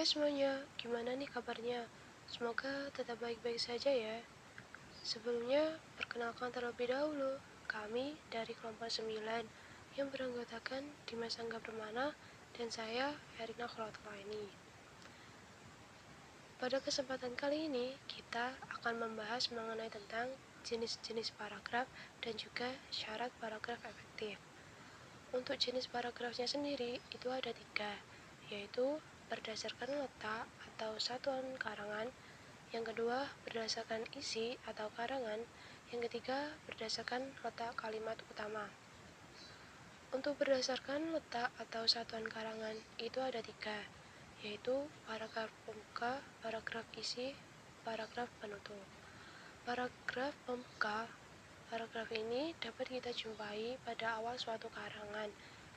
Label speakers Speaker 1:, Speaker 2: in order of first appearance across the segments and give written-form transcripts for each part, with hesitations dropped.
Speaker 1: Hai semuanya, gimana nih kabarnya? Semoga tetap baik-baik saja ya. Sebelumnya, perkenalkan terlebih dahulu, kami dari kelompok 9 yang beranggotakan Dimas Angga Permana dan saya, Erina Kholotolaini. Pada kesempatan kali ini, kita akan membahas mengenai tentang jenis-jenis paragraf dan juga syarat paragraf efektif. Untuk jenis paragrafnya sendiri, itu ada 3, yaitu berdasarkan letak atau satuan karangan, yang kedua berdasarkan isi atau karangan, yang ketiga berdasarkan letak kalimat utama. Untuk berdasarkan letak atau satuan karangan itu ada 3, yaitu paragraf pembuka, paragraf isi, paragraf penutup. Paragraf pembuka, paragraf ini dapat kita jumpai pada awal suatu karangan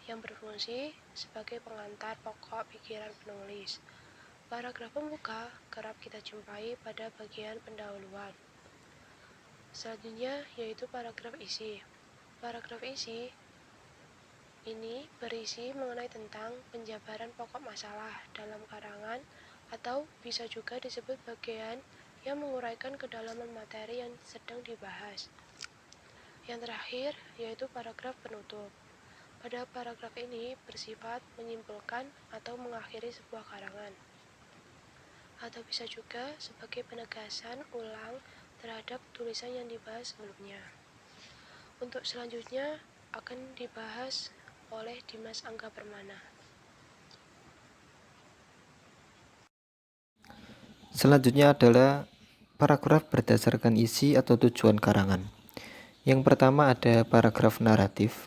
Speaker 1: yang berfungsi sebagai pengantar pokok pikiran penulis. Paragraf pembuka kerap kita jumpai pada bagian pendahuluan. Selanjutnya yaitu paragraf isi. Paragraf isi ini berisi mengenai tentang penjabaran pokok masalah dalam karangan atau bisa juga disebut bagian yang menguraikan kedalaman materi yang sedang dibahas. Yang terakhir yaitu paragraf penutup. Pada paragraf ini bersifat menyimpulkan atau mengakhiri sebuah karangan, atau bisa juga sebagai penegasan ulang terhadap tulisan yang dibahas sebelumnya. Untuk selanjutnya akan dibahas oleh Dimas Angga Permana.
Speaker 2: Selanjutnya adalah paragraf berdasarkan isi atau tujuan karangan. Yang pertama ada paragraf naratif.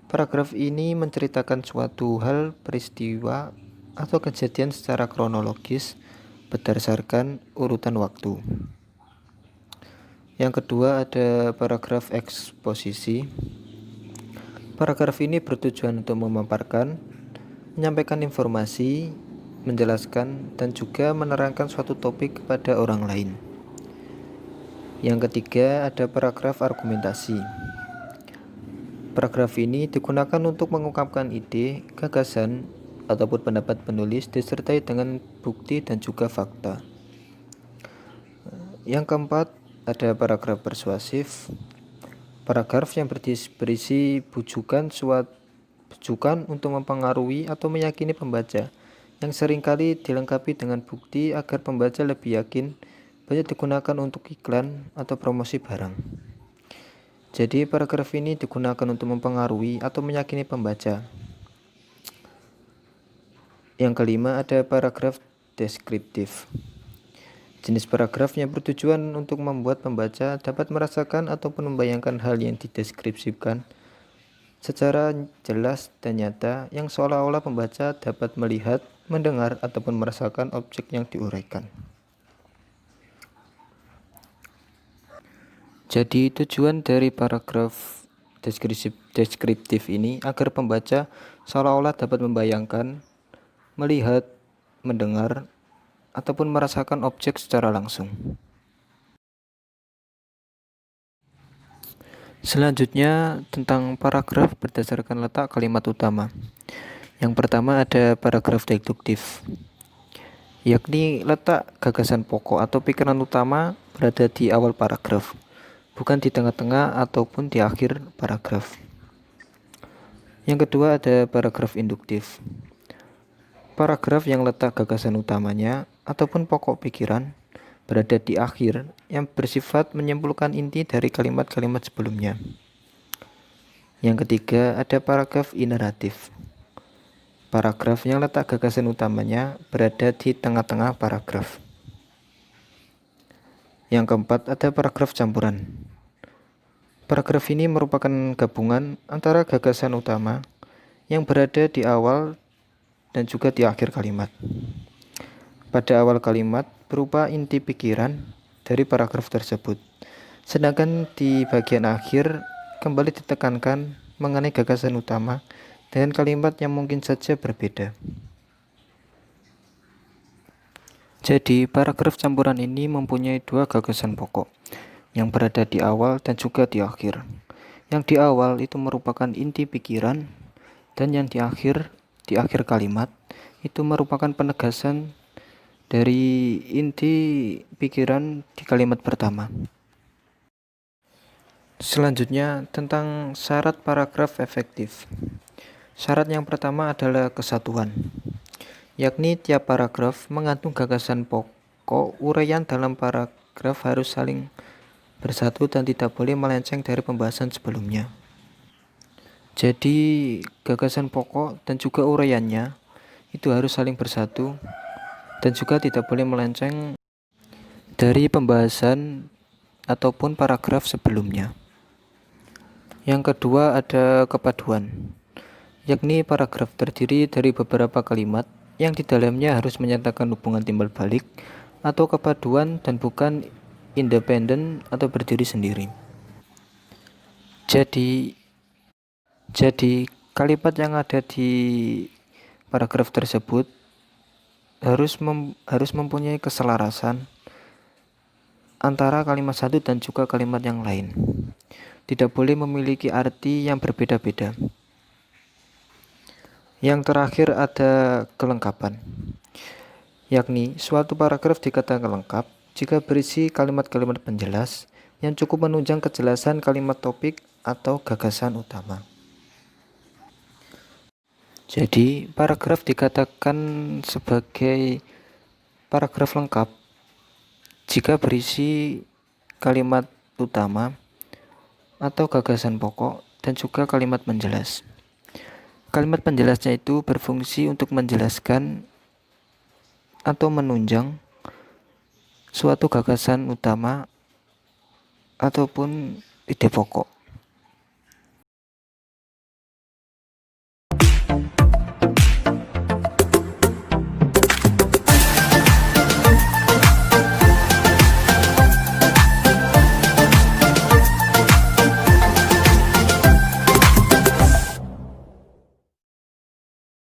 Speaker 2: Paragraf ini menceritakan suatu hal, peristiwa, atau kejadian secara kronologis berdasarkan urutan waktu. Yang kedua ada paragraf eksposisi. Paragraf ini bertujuan untuk memaparkan, menyampaikan informasi, menjelaskan, dan juga menerangkan suatu topik kepada orang lain. Yang ketiga ada paragraf argumentasi. Paragraf ini digunakan untuk mengungkapkan ide, gagasan, ataupun pendapat penulis disertai dengan bukti dan juga fakta. Yang keempat ada paragraf persuasif. Paragraf yang berisi bujukan untuk mempengaruhi atau meyakini pembaca, yang seringkali dilengkapi dengan bukti agar pembaca lebih yakin, banyak digunakan untuk iklan atau promosi barang. Jadi paragraf ini digunakan untuk mempengaruhi atau meyakini pembaca. Yang kelima ada paragraf deskriptif. Jenis paragraf yang bertujuan untuk membuat pembaca dapat merasakan ataupun membayangkan hal yang dideskripsikan secara jelas dan nyata, yang seolah-olah pembaca dapat melihat, mendengar, ataupun merasakan objek yang diuraikan. Jadi tujuan dari paragraf deskriptif ini agar pembaca seolah-olah dapat membayangkan, melihat, mendengar, ataupun merasakan objek secara langsung. Selanjutnya tentang paragraf berdasarkan letak kalimat utama. Yang pertama ada paragraf deduktif, yakni letak gagasan pokok atau pikiran utama berada di awal paragraf, bukan di tengah-tengah ataupun di akhir paragraf. Yang kedua ada paragraf induktif. Paragraf yang letak gagasan utamanya ataupun pokok pikiran berada di akhir, yang bersifat menyimpulkan inti dari kalimat-kalimat sebelumnya. Yang ketiga ada paragraf ineratif. Paragraf yang letak gagasan utamanya berada di tengah-tengah paragraf. Yang keempat ada paragraf campuran. Paragraf ini merupakan gabungan antara gagasan utama yang berada di awal dan juga di akhir kalimat. Pada awal kalimat berupa inti pikiran dari paragraf tersebut, sedangkan di bagian akhir kembali ditekankan mengenai gagasan utama dengan kalimat yang mungkin saja berbeda. Jadi paragraf campuran ini mempunyai dua gagasan pokok yang berada di awal dan juga di akhir. Yang di awal itu merupakan inti pikiran, dan yang di akhir kalimat itu merupakan penegasan dari inti pikiran di kalimat pertama. Selanjutnya tentang syarat paragraf efektif. Syarat yang pertama adalah kesatuan, yakni tiap paragraf mengandung gagasan pokok. Uraian dalam paragraf harus saling bersatu dan tidak boleh melenceng dari pembahasan sebelumnya. Jadi gagasan pokok dan juga uraiannya itu harus saling bersatu dan juga tidak boleh melenceng dari pembahasan ataupun paragraf sebelumnya. Yang kedua ada kepaduan, yakni paragraf terdiri dari beberapa kalimat yang di dalamnya harus menyatakan hubungan timbal balik atau kepaduan dan bukan independen atau berdiri sendiri. Jadi kalimat yang ada di paragraf tersebut harus mempunyai keselarasan antara kalimat satu dan juga kalimat yang lain. Tidak boleh memiliki arti yang berbeda-beda. Yang terakhir ada kelengkapan, yakni suatu paragraf dikatakan lengkap jika berisi kalimat-kalimat penjelas yang cukup menunjang kejelasan kalimat topik atau gagasan utama. Jadi, paragraf dikatakan sebagai paragraf lengkap jika berisi kalimat utama atau gagasan pokok dan juga kalimat penjelas. Kalimat penjelasnya itu berfungsi untuk menjelaskan atau menunjang suatu gagasan utama ataupun ide pokok.